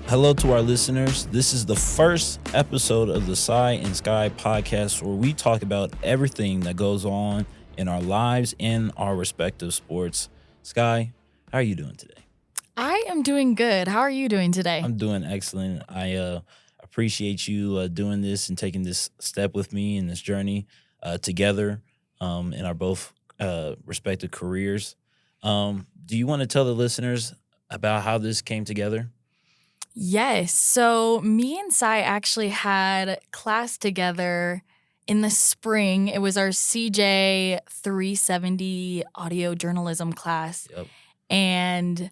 Hello to our listeners. This is the first episode of the Sy and Skye Podcast, where we talk about everything that goes on in our lives and our respective sports. Skye, how are you doing today? I am doing good. How are you doing today? I'm doing excellent. I appreciate you doing this and taking this step with me in this journey together in our both respective careers. Do you want to tell the listeners about how this came together? Yes. So me and Sy actually had class together in the spring. It was our CJ 370 audio journalism class. Yep. And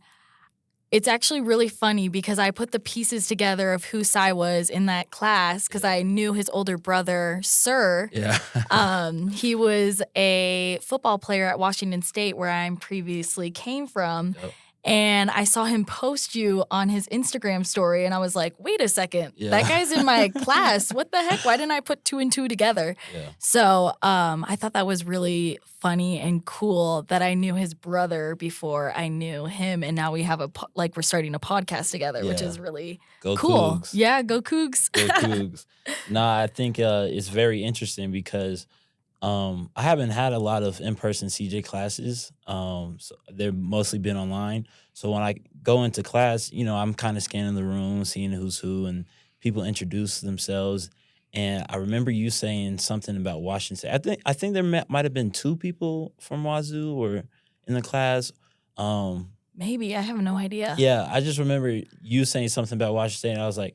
it's actually really funny because I put the pieces together of who Sy was in that class because I knew his older brother, Sir. Yeah. He was a football player at Washington State where I previously came from. Yep. And I saw him post you on his Instagram story, and I was like, wait a second. Yeah. That guy's in my class. What the heck? Why didn't I put two and two together? Yeah. So I thought that was really funny and cool that I knew his brother before I knew him, and now we have we're starting a podcast together, which Yeah. is really Go cool. Cougs. Yeah, go Cougs. Go Cougs. Nah, I think it's very interesting because I haven't had a lot of in-person CJ classes. So they've mostly been online. So when I go into class, I'm kind of scanning the room, seeing who's who, and people introduce themselves. And I remember you saying something about Washington State. I think there might have been two people from Wazoo or in the class. Maybe. I have no idea. Yeah, I just remember you saying something about Washington State, and I was like,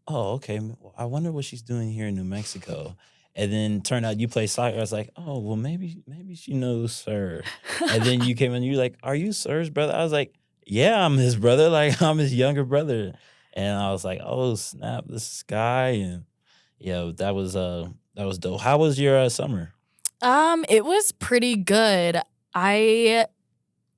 oh, okay. I wonder what she's doing here in New Mexico. And then turned out you play soccer. I was like, oh, well, maybe she knows Sir. And then you came in, you're like, are you Sir's brother? I was like, yeah, I'm his brother. Like, I'm his younger brother. And I was like, oh, snap, this is Skye. And yeah, that was dope. How was your summer? It was pretty good. I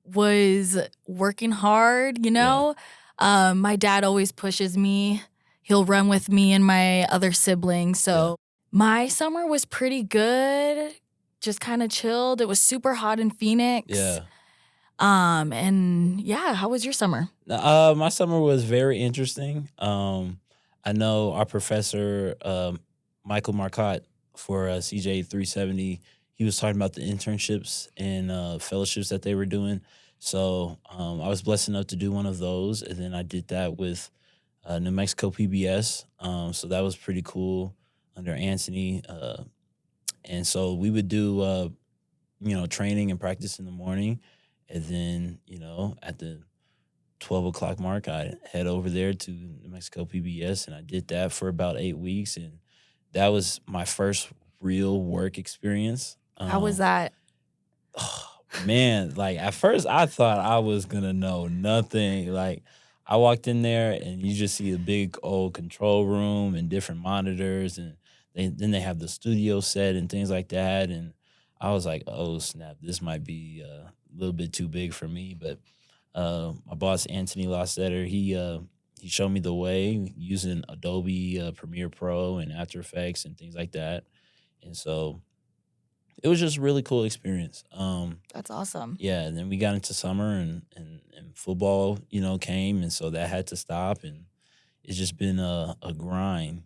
was working hard, My dad always pushes me. He'll run with me and my other siblings. So my summer was pretty good. Just kind of chilled. It was super hot in Phoenix. Yeah. And yeah, how was your summer? My summer was very interesting. I know our professor, Michael Marcotte for CJ 370, he was talking about the internships and fellowships that they were doing. So I was blessed enough to do one of those, and then I did that with New Mexico PBS. So that was pretty cool under Anthony. And so we would do, training and practice in the morning. And then, at the 12 o'clock mark, I head over there to New Mexico PBS, and I did that for about 8 weeks. And that was my first real work experience. How was that? Oh, man, like at first I thought I was going to know nothing. Like I walked in there and you just see a big old control room and different monitors, and then they have the studio set and things like that. And I was like, oh, snap, this might be a little bit too big for me. But my boss, Anthony Lossetter, he showed me the way using Adobe Premiere Pro and After Effects and things like that. And so it was just a really cool experience. That's awesome. Yeah, and then we got into summer and football, came, and so that had to stop, and it's just been a grind,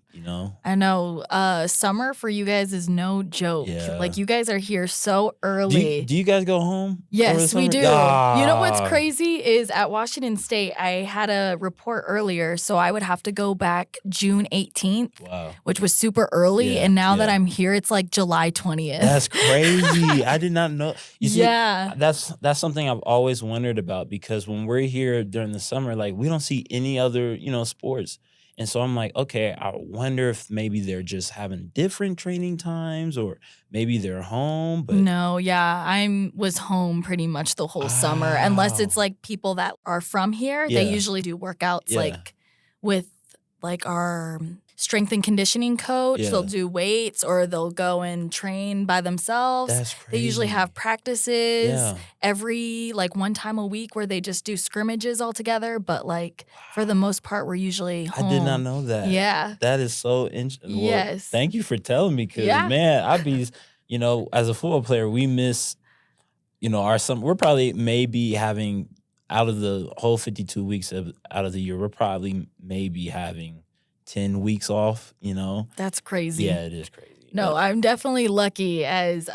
I know. Summer for you guys is no joke. Yeah. Like, you guys are here so early. Do you guys go home? over the Yes, we summer? do. You know what's crazy is at Washington State, I had a report earlier, so I would have to go back June 18th, Wow. which was super early. Yeah, and now that yeah. I'm here, it's like July 20th. That's crazy. I did not know. You see, Yeah. that's something I've always wondered about, because when we're here during the summer, like we don't see any other, sports. And so I'm like, okay, I wonder if maybe they're just having different training times, or maybe they're home. But No, yeah, I was home pretty much the whole summer, unless it's like people that are from here. They Yeah. usually do workouts Yeah. like with like our strength and conditioning coach. Yeah. They'll do weights or they'll go and train by themselves. that's crazy. They usually have practices Yeah. every like one time a week where they just do scrimmages all together. But like for the most part, we're usually home. I did not know that. Yeah. That is so interesting. Well, Yes. thank you for telling me, because, Yeah. man, I'd be, as a football player, we miss, our summer. We're probably maybe having out of the whole 52 weeks out of the year, we're probably maybe having 10 weeks off, you know? That's crazy. Yeah, it is crazy. No, I'm definitely lucky as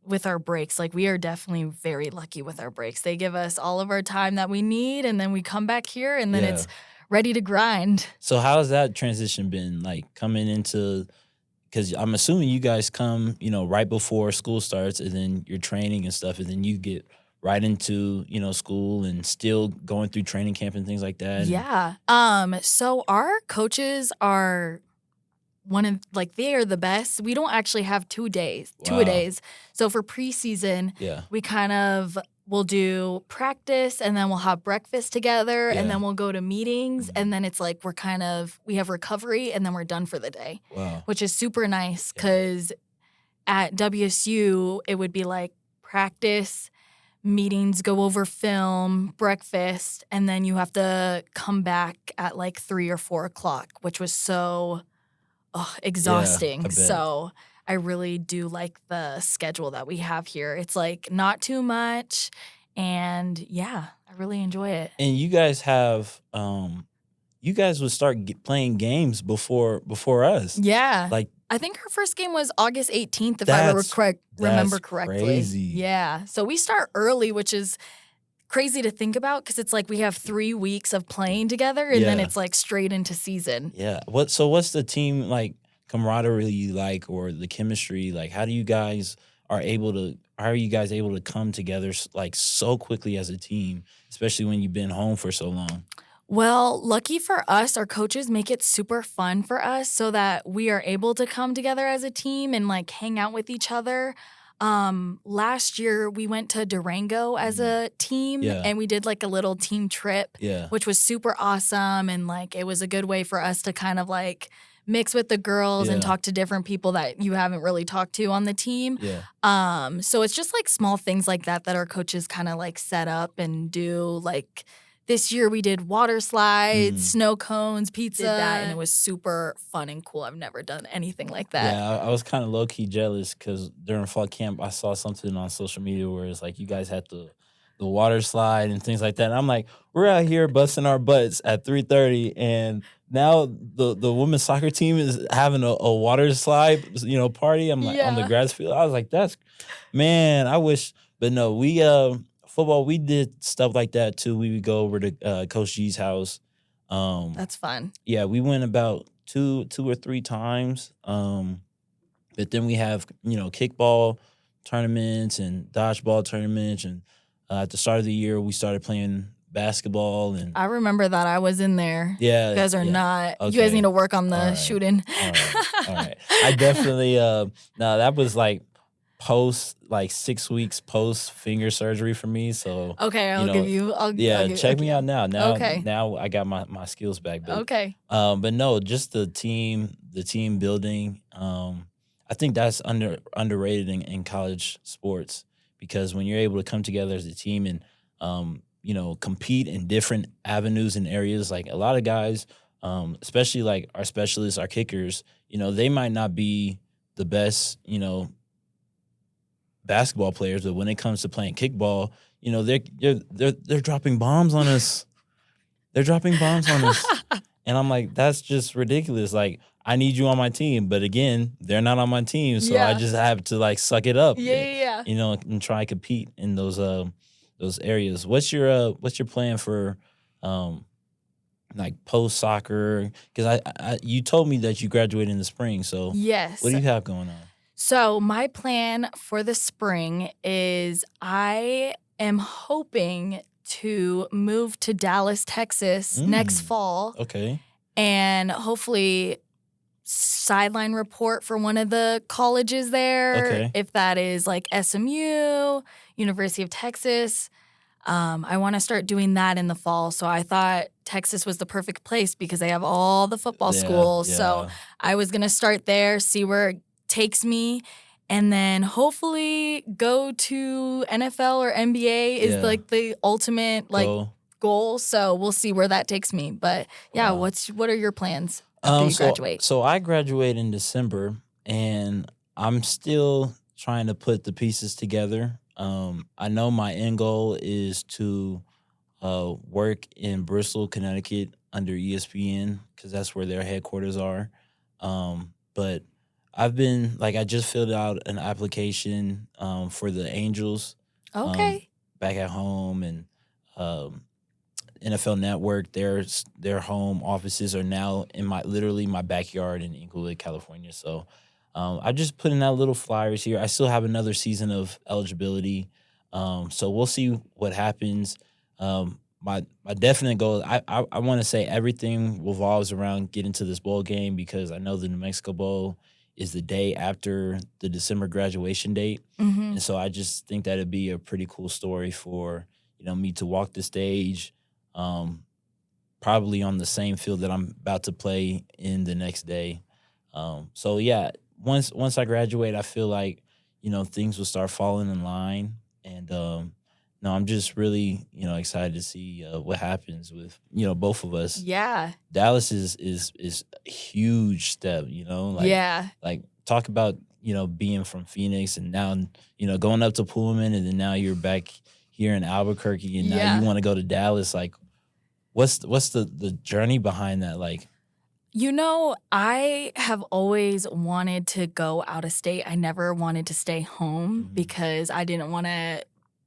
with our breaks. Like, we are definitely very lucky with our breaks. They give us all of our time that we need, and then we come back here, and then it's ready to grind. So how has that transition been, like, coming into, because I'm assuming you guys come, you know, right before school starts, and then you're training and stuff, and then you get right into, you know, school and still going through training camp and things like that? Yeah. So our coaches are they are the best. We don't actually have 2 days, Wow. 2-a-days. So for preseason, we kind of will do practice, and then we'll have breakfast together, and then we'll go to meetings, and then it's like we have recovery, and then we're done for the day. Wow. Which is super nice, because at WSU, it would be like practice, meetings, go over film, breakfast, and then you have to come back at like 3 or 4 o'clock, which was so exhausting. I bet. So I really do like the schedule that we have here. It's like not too much, and I really enjoy it. And you guys have, you guys would start playing games before us. Yeah. Like, I think our first game was August 18th, if I remember correctly. Crazy. Yeah. So we start early, which is crazy to think about, because it's like we have 3 weeks of playing together, and then it's like straight into season. Yeah. What's the team like camaraderie like, or the chemistry like? How are you guys able to come together like so quickly as a team, especially when you've been home for so long? Well, lucky for us, our coaches make it super fun for us so that we are able to come together as a team and like hang out with each other. Last year we went to Durango as a team, and we did like a little team trip, which was super awesome. And like, it was a good way for us to kind of like mix with the girls and talk to different people that you haven't really talked to on the team. So it's just like small things like that our coaches kind of like set up and do. Like, this year we did water slides, snow cones, pizza, and it was super fun and cool. I've never done anything like that. Yeah, I was kind of low-key jealous, because during fall camp I saw something on social media where it's like you guys had the water slide and things like that. And I'm like, we're out here busting our butts at 3:30, and now the women's soccer team is having a water slide, you know, party. I'm like, on the grass field. I was like, I wish. But no, we football, we did stuff like that too. We would go over to Coach G's house. That's fun. Yeah, we went about two or three times. But then we have, you know, kickball tournaments and dodgeball tournaments. And at the start of the year, we started playing basketball. And I remember that. I was in there. Yeah. You guys are not. Okay. You guys need to work on the shooting. All right. I definitely, that was like 6 weeks post finger surgery for me. So okay, I'll give you. Check me out now. Now I got my skills back. But, but no, just the team building. I think that's underrated in college sports, because when you're able to come together as a team and you know, compete in different avenues and areas, like a lot of guys, especially like our specialists, our kickers, you know, they might not be the best, you know, basketball players, but when it comes to playing kickball, you know, they're dropping bombs on us. They're dropping bombs on us. And I'm like, that's just ridiculous. Like, I need you on my team, but again, they're not on my team, so I just have to like suck it up. Yeah. You know, and try to compete in those areas. What's your plan for like post soccer? Because you told me that you graduated in the spring, so yes. What do you have going on? So my plan for the spring is I am hoping to move to Dallas, Texas next fall. Okay. And hopefully sideline report for one of the colleges there. Okay. If that is like SMU, University of Texas. I want to start doing that in the fall. So I thought Texas was the perfect place because they have all the football schools. Yeah. So I was going to start there, see where it takes me, and then hopefully go to NFL or NBA is like the ultimate goal. So we'll see where that takes me. But what are your plans after you graduate? So I graduate in December, and I'm still trying to put the pieces together. I know my end goal is to work in Bristol, Connecticut under ESPN because that's where their headquarters are. But I've been I just filled out an application for the Angels Okay. back at home, and NFL Network. Their home offices are now in my backyard in Inglewood, California. So I just put in out little flyers here. I still have another season of eligibility, so we'll see what happens. My definite goal, I want to say everything revolves around getting to this bowl game because I know the New Mexico Bowl is the day after the December graduation date. Mm-hmm. And so I just think that it'd be a pretty cool story for, me to walk the stage, probably on the same field that I'm about to play in the next day. So yeah, once I graduate, I feel like, things will start falling in line. And no, I'm just really, excited to see what happens with, both of us. Yeah. Dallas is a huge step, Yeah. like talk about, being from Phoenix and now, going up to Pullman, and then now you're back here in Albuquerque, and now Yeah. you want to go to Dallas. Like, what's the journey behind that? Like, I have always wanted to go out of state. I never wanted to stay home Mhm. because I didn't want to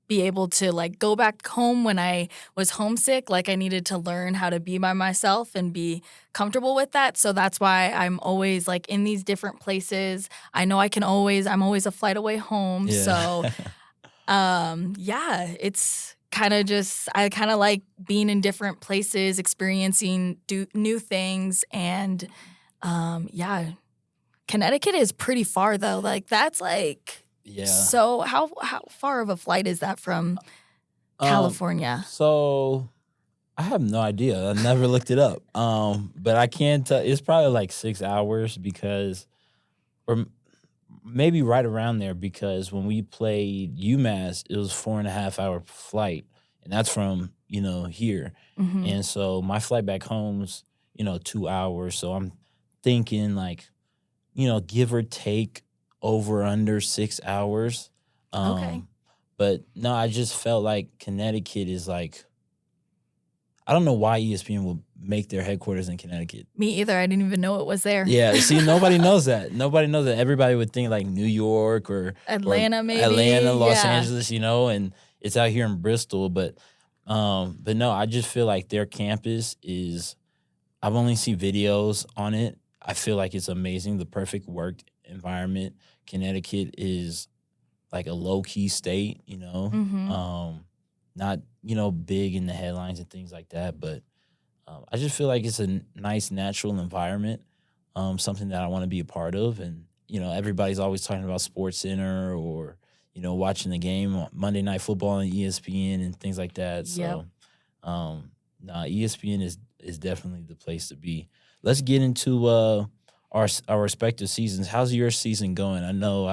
be able to go back home when I was homesick. I needed to learn how to be by myself and be comfortable with that. So that's why I'm always in these different places. I know I'm always a flight away home. yeah. So yeah, it's kind of I kind of like being in different places, experiencing new things. And yeah, Connecticut is pretty far though. That's Yeah. so how far of a flight is that from California? So I have no idea. I never looked it up. But I can tell it's probably 6 hours or maybe right around there, because when we played UMass, it was 4.5 hour flight, and that's from here. Mm-hmm. And so my flight back home's 2 hours. So I'm thinking give or take over under 6 hours. Okay. But no, I just felt like Connecticut is I don't know why ESPN will make their headquarters in Connecticut. Me either. I didn't even know it was there. Yeah, see, nobody knows that. Nobody knows that. Everybody would think New York or Atlanta, maybe. Atlanta, Los Yeah. Angeles, and it's out here in Bristol. But no, I just feel like their campus is. I've only seen videos on it. I feel like it's amazing, the perfect work environment. Connecticut is a low key state, Mm-hmm. not big in the headlines and things like that, but I just feel like it's a nice natural environment, something that I want to be a part of. And everybody's always talking about Sports Center or watching the game on Monday Night Football on ESPN and things like that. So ESPN is definitely the place to be. Let's get into our respective seasons. How's your season going? I know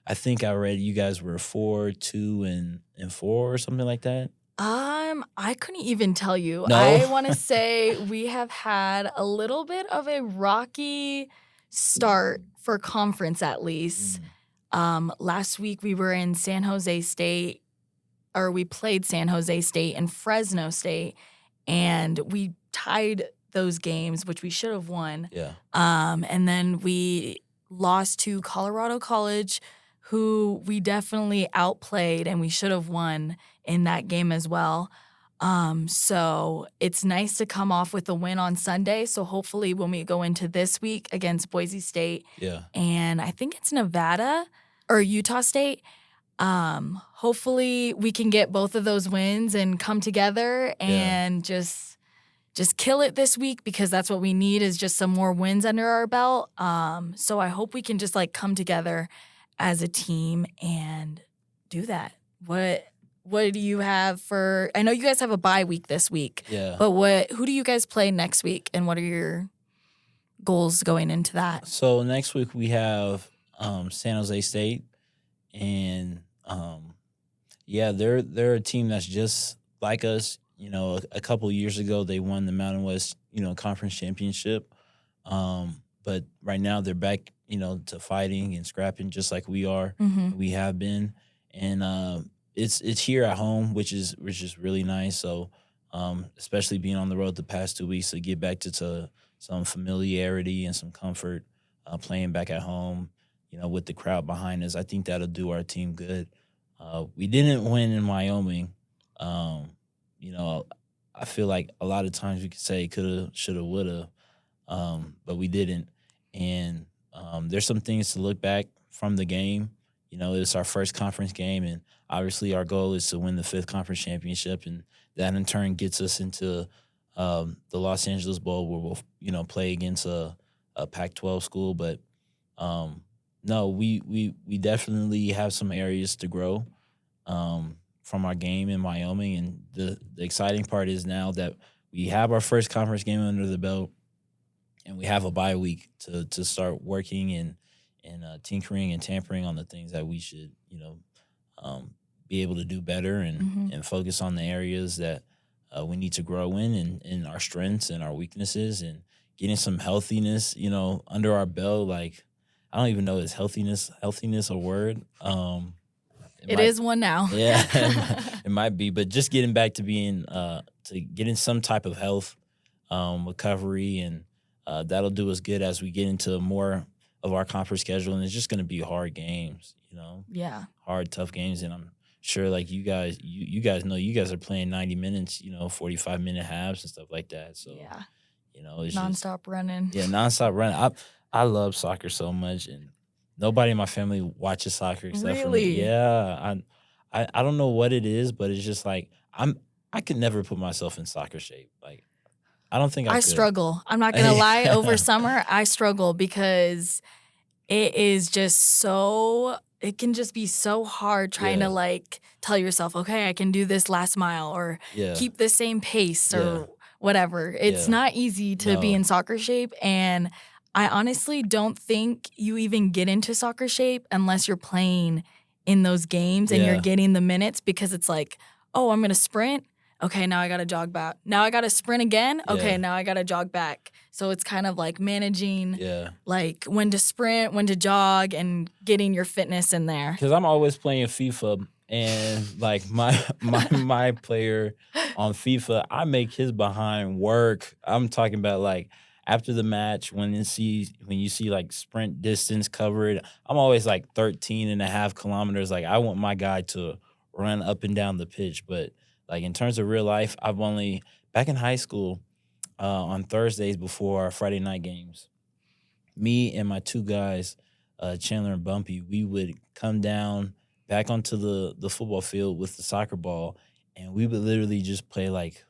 I think I read you guys were 4-2 and 4 or something like that. I couldn't even tell you. No? I want to say we have had a little bit of a rocky start for conference, at least. Last week we were in San Jose State, or we played San Jose State and Fresno State, and we tied those games, which we should have won. Yeah. And then we lost to Colorado College, who we definitely outplayed, and we should have won in that game as well. So it's nice to come off with a win on Sunday. So hopefully when we go into this week against Boise State, and I think it's Nevada or Utah State, hopefully we can get both of those wins and come together and just kill it this week, because that's what we need, is just some more wins under our belt. So I hope we can just come together as a team and do that. What do you have for? I know you guys have a bye week this week. Yeah. But who do you guys play next week, and what are your goals going into that? So next week we have San Jose State, and they're a team that's just like us. A couple years ago they won the Mountain West conference championship, but right now they're back to fighting and scrapping just like we are. Mm-hmm. We have been, and it's here at home, which is really nice. So especially being on the road the past 2 weeks, to get back to some familiarity and some comfort playing back at home, with the crowd behind us. I think that'll do our team good. We didn't win in Wyoming. I feel like a lot of times we could say coulda, shoulda, woulda, but we didn't. And there's some things to look back from the game. It's our first conference game, and obviously our goal is to win the 5th conference championship, and that in turn gets us into the Los Angeles Bowl, where we'll, play against a Pac-12 school. But no, we definitely have some areas to grow from our game in Wyoming, and the exciting part is now that we have our first conference game under the belt, and we have a bye week to start working and tinkering and tampering on the things that we should, be able to do better and focus on the areas that we need to grow in our strengths and our weaknesses, and getting some healthiness, under our belt. Like, I don't even know, is healthiness a word? It is one now. Yeah, it might be, but just getting back to being to getting some type of health recovery, and that'll do us good as we get into more of our conference schedule. And it's just going to be hard games, Yeah. hard, tough games. And I'm sure, like, you guys know you guys are playing 90 minutes, 45-minute halves and stuff like that. So Yeah. it's Nonstop running. Yeah, nonstop running. I love soccer so much, and nobody in my family watches soccer except for me. Really? Yeah, I don't know what it is, but it's just like I could never put myself in soccer shape. Like, I don't think I could. struggle. I'm not going to lie. Over summer, I struggle because it is just it can just be so hard trying to, like, tell yourself, okay, I can do this last mile, or keep the same pace, or whatever. It's not easy to be in soccer shape. And I honestly don't think you even get into soccer shape unless you're playing in those games and you're getting the minutes, because it's like, oh, I'm going to sprint. Okay, now I got to jog back. Now I got to sprint again. Okay, now I got to jog back. So it's kind of like managing like when to sprint, when to jog, and getting your fitness in there. Because I'm always playing FIFA, and like my player on FIFA, I make his behind work. I'm talking about, like, after the match, when you see like sprint distance covered, I'm always like 13.5 kilometers. Like, I want my guy to run up and down the pitch. But, like, in terms of real life, I've only, back in high school, on Thursdays before our Friday night games, me and my 2 guys, Chandler and Bumpy, we would come down back onto the football field with the soccer ball, and we would literally just play, like,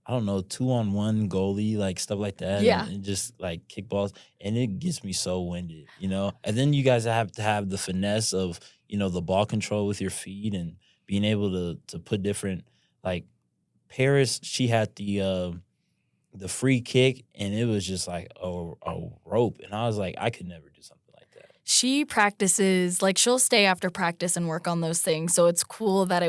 I don't know, 2-on-1 goalie, like, stuff like that. Yeah. And just, like, kick balls. And it gets me so winded, And then you guys have to have the finesse of, the ball control with your feet, and being able to put different, like, Paris, she had the free kick, and it was just like a rope. And I was like, I could never do something like that. She practices, like, she'll stay after practice and work on those things. So it's cool that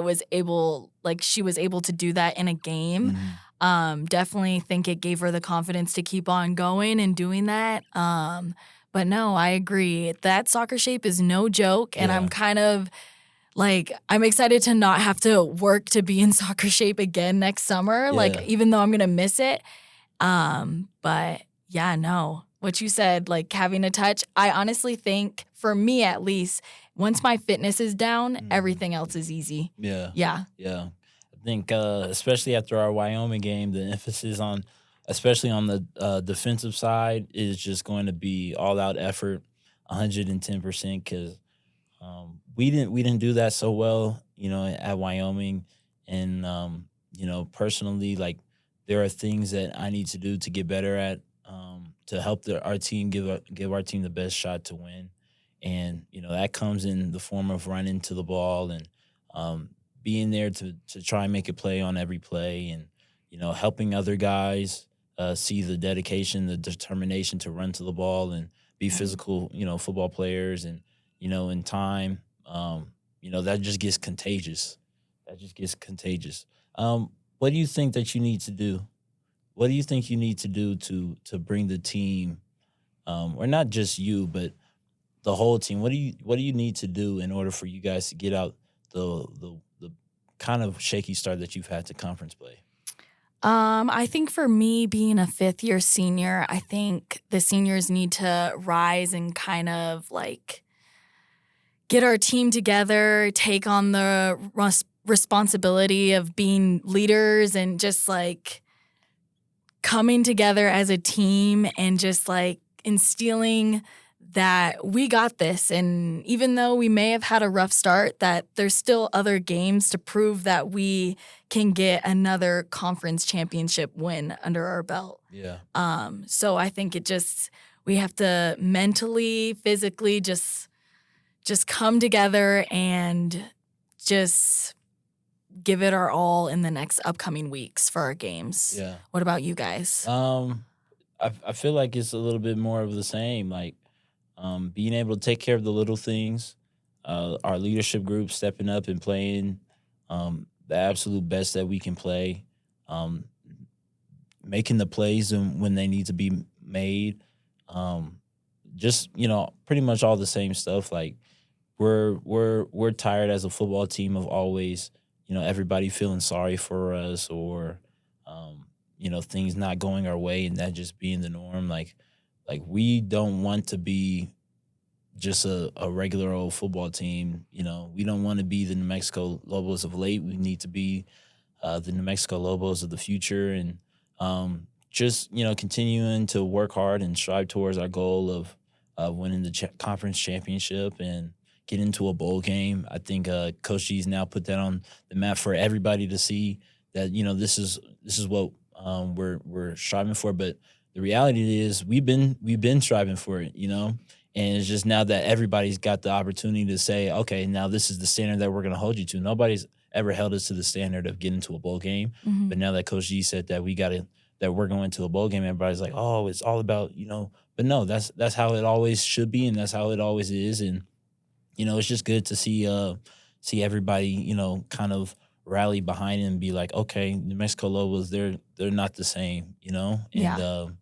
she was able to do that in a game. Definitely think it gave her the confidence to keep on going and doing that. But no, I agree. That soccer shape is no joke. And I'm kind of like, I'm excited to not have to work to be in soccer shape again next summer. Like, even though I'm going to miss it. But yeah, no, what you said, like, having a touch, I honestly think, for me at least, once my fitness is down, everything else is easy. Yeah. Yeah. I think, especially after our Wyoming game, the emphasis on, especially on the defensive side, is just going to be all-out effort, 110%, because we didn't do that so well, at Wyoming. And, personally, like, there are things that I need to do to get better at, to help our team give our team the best shot to win. And, that comes in the form of running to the ball and being there to try and make a play on every play, and, helping other guys see the dedication, the determination to run to the ball and be physical, football players. And, in time, that just gets contagious. What do you think that you need to do? What do you think you need to do to bring the team, or not just you, but the whole team? What do you need to do in order for you guys to get out the kind of shaky start that you've had to conference play? I think for me, being a fifth-year senior, I think the seniors need to rise and kind of like get our team together, take on the responsibility of being leaders and just like coming together as a team and just like instilling that we got this. And even though we may have had a rough start, that there's still other games to prove that we can get another conference championship win under our belt. Yeah. So I think we have to mentally, physically just come together and just give it our all in the next upcoming weeks for our games. Yeah. What about you guys? I feel like it's a little bit more of the same. Like being able to take care of the little things, our leadership group stepping up and playing the absolute best that we can play, making the plays when they need to be made. Just, pretty much all the same stuff. Like we're tired as a football team of always, everybody feeling sorry for us or things not going our way and that just being the norm. Like we don't want to be just a regular old football team. We don't want to be the New Mexico Lobos of late. We need to be the New Mexico Lobos of the future, and just continuing to work hard and strive towards our goal of winning the conference championship and get into a bowl game. I think Coach G's now put that on the map for everybody to see that this is what we're striving for. But the reality is we've been striving for it, and it's just now that everybody's got the opportunity to say, okay, now this is the standard that we're going to hold you to. Nobody's ever held us to the standard of getting to a bowl game, but now that Coach G said that that we're going to a bowl game, everybody's like, oh, it's all about But no, that's how it always should be, and that's how it always is, and it's just good to see everybody kind of rally behind it and be like, okay, New Mexico Lobos, they're not the same, and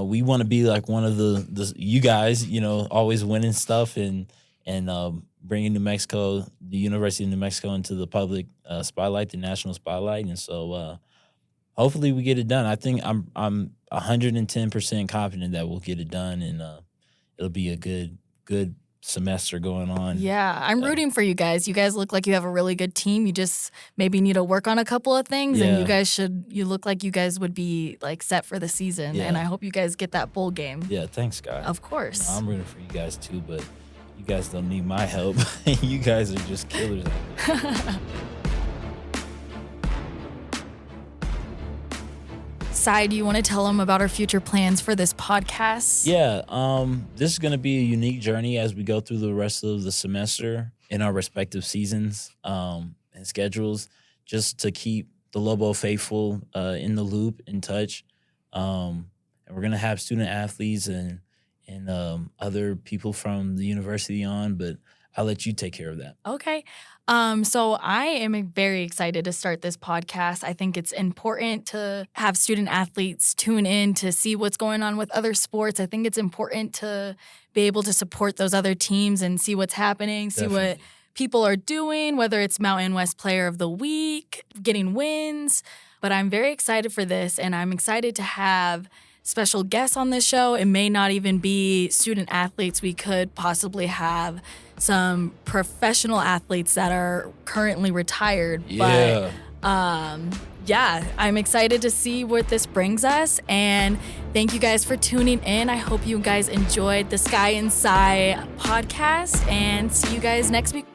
we want to be like one of the you guys, always winning stuff and bringing New Mexico, the University of New Mexico, into the public spotlight, the national spotlight, and so hopefully we get it done. I think I'm 110% confident that we'll get it done, and it'll be a good semester going on. Yeah, I'm rooting for you guys. You guys look like you have a really good team. You just maybe need to work on a couple of things, and you look like you guys would be like set for the season, and I hope you guys get that bowl game. Yeah, thanks, Skye. Of course. I'm rooting for you guys too, but you guys don't need my help. You guys are just killers. Sy, do you want to tell them about our future plans for this podcast? Yeah, this is going to be a unique journey as we go through the rest of the semester in our respective seasons and schedules, just to keep the Lobo faithful in the loop, in touch. And we're going to have student athletes and other people from the university on, but I'll let you take care of that. Okay. So I am very excited to start this podcast. I think it's important to have student athletes tune in to see what's going on with other sports. I think it's important to be able to support those other teams and see what's happening, see what people are doing, whether it's Mountain West Player of the Week, getting wins. But I'm very excited for this, and I'm excited to have special guests on this show. It may not even be student athletes. We could possibly have some professional athletes that are currently retired. Yeah. But I'm excited to see what this brings us. And thank you guys for tuning in. I hope you guys enjoyed the Skye and Skye podcast, and see you guys next week.